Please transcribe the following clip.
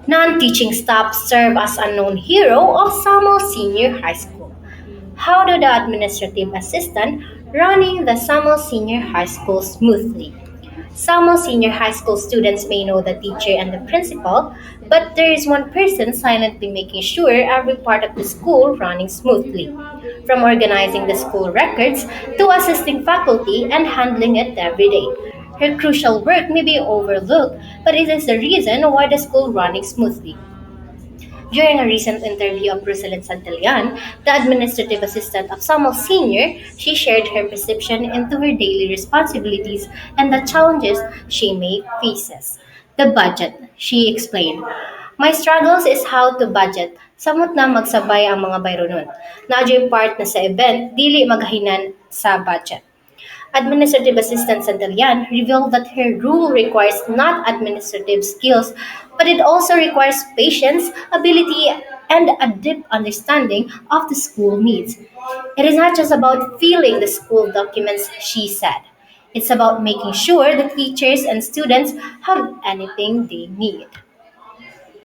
Non-teaching staff serve as unknown hero of Samuel Senior High School. How do the administrative assistant running the Samuel Senior High School smoothly? Samuel Senior High School students may know the teacher and the principal, but there is one person silently making sure every part of the school running smoothly. From organizing the school records to assisting faculty and handling it every day. Her crucial work may be overlooked, but it is the reason why the school running smoothly. During a recent interview of Rosalind Santillan, the administrative assistant of Samuel Sr., she shared her perception into her daily responsibilities and the challenges she may faces. The budget, she explained. My struggles is how to budget. Samot na magsabay ang mga bayro nun. Nadyo part na sa event, dili maghahinan sa budget. Administrative Assistant Santelian revealed that her role requires not administrative skills, but it also requires patience, ability, and a deep understanding of the school needs. It is not just about filling the school documents, she said. It's about making sure the teachers and students have anything they need.